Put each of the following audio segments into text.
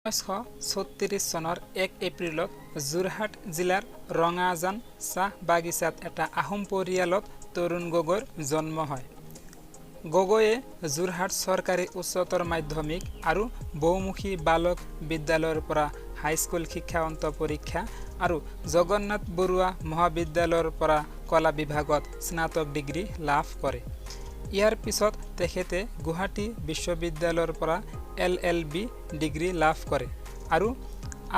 1936 চনৰ 1 এপ্ৰিলত যোৰহাট জিলাৰ ৰঙাজান চাহ বাগিচাত এটা আহোম পৰিয়ালত তৰুণ গগৈৰ জন্ম হয়। গগৈয়ে যোৰহাট চৰকাৰী উচ্চতৰ মাধ্যমিক আৰু বহুমুখী বালক বিদ্যালয়ৰ পৰা হাইস্কুল শিক্ষান্ত পৰীক্ষা আৰু জগন্নাথ বৰুৱা মহাবিদ্যালয়ৰ পৰা কলা বিভাগত স্নাতক ডিগ্ৰী লাভ কৰে। ইয়াৰ পিছত তেখেতে গুৱাহাটী বিশ্ববিদ্যালয়ৰ পৰা LLB ডিগ্ৰী লাভ কৰে আৰু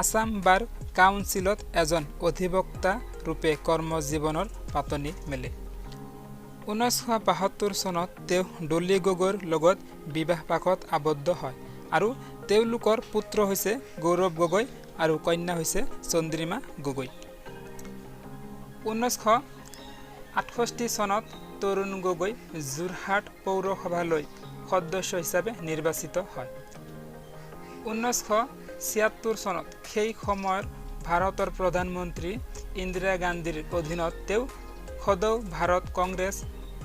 আসাম বাৰ কাউন্সিলত এজন অধিবক্তা ৰূপে কৰ্মজীৱনৰ পাতনি মেলে। 1972 চনত তেওঁ ডলি গগৈৰ লগত বিবাহপাশত আবদ্ধ হয় আৰু তেওঁলোকৰ পুত্ৰ হৈছে গৌৰৱ গগৈ আৰু কন্যা হৈছে চন্দ্ৰিমা গগৈ। 1968 চনত তৰুণ গগৈ যোৰহাট পৌৰসভালৈ সদস্য হিচাপে নিৰ্বাচিত হয়। 1976 চনত সেই সময়ৰ ভাৰতৰ প্ৰধানমন্ত্ৰী ইন্দিৰা গান্ধীৰ অধীনত তেওঁ সদৌ ভাৰত কংগ্ৰেছ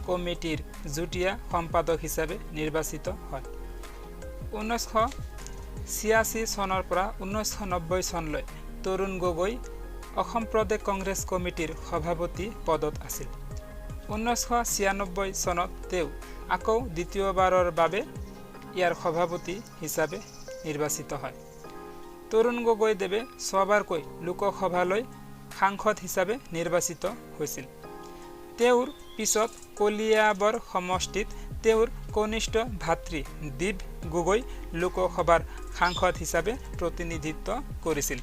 কমিটিৰ যুটীয়া সম্পাদক হিচাপে নিৰ্বাচিত হয়। 1986 চনৰ পৰা 1990 চনলৈ তৰুণ গগৈ অসম প্ৰদেশ কংগ্ৰেছ কমিটিৰ সভাপতি পদত আছিল। 1996 চনত তেওঁ আকৌ দ্বিতীয়বাৰৰ বাবে ইয়াৰ সভাপতি হিচাপে নিৰ্বাচিত হয়। তৰুণ গগৈ দেৱে 6বাৰকৈ লোকসভালৈ সাংসদ হিচাপে নিৰ্বাচিত হৈছিল। তেওঁৰ পিছত কলিয়াবৰ সমষ্টিত তেওঁৰ কনিষ্ঠ ভাতৃ দীপ গগৈ লোকসভাৰ সাংসদ হিচাপে প্ৰতিনিধিত্ব কৰিছিল।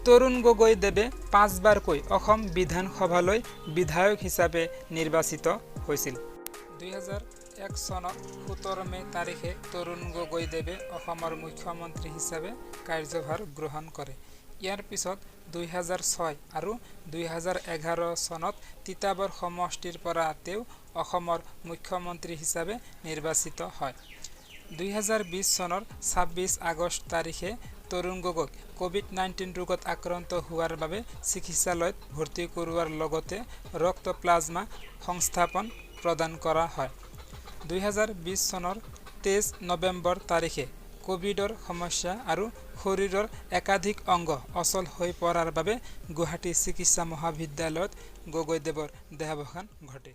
তৰুণ গগৈ দেৱে 5বাৰকৈ অসম বিধানসভালৈ বিধায়ক হিচাপে নিৰ্বাচিত হৈছিল। 2001 চনত 17 মে তাৰিখে তৰুণ গগৈ দেৱে অসমৰ মুখ্যমন্ত্ৰী হিচাপে কাৰ্যভাৰ গ্ৰহণ কৰে। ইয়াৰ পিছত 2006 আৰু 2011 চনত তিতাবৰ সমষ্টিৰ পৰা তেওঁ অসমৰ মুখ্যমন্ত্ৰী হিচাপে নিৰ্বাচিত হয়। 2020 চনৰ 26 আগষ্ট তাৰিখে তৰুণ গগৈক COVID-19 ৰোগত আক্ৰান্ত হোৱাৰ বাবে চিকিৎসালয়ত ভৰ্তি কৰোৱাৰ লগতে ৰক্ত প্লাজমা সংস্থাপন প্ৰদান কৰা হয়। 2020 চনৰ 23 নৱেম্বৰ তাৰিখে কোভিডৰ সমস্যা আৰু শৰীৰৰ একাধিক অংগ অচল হৈ পৰাৰ বাবে গুৱাহাটী চিকিৎসা মহাবিদ্যালয়ত গগৈদেৱৰ দেহাৱসান ঘটে।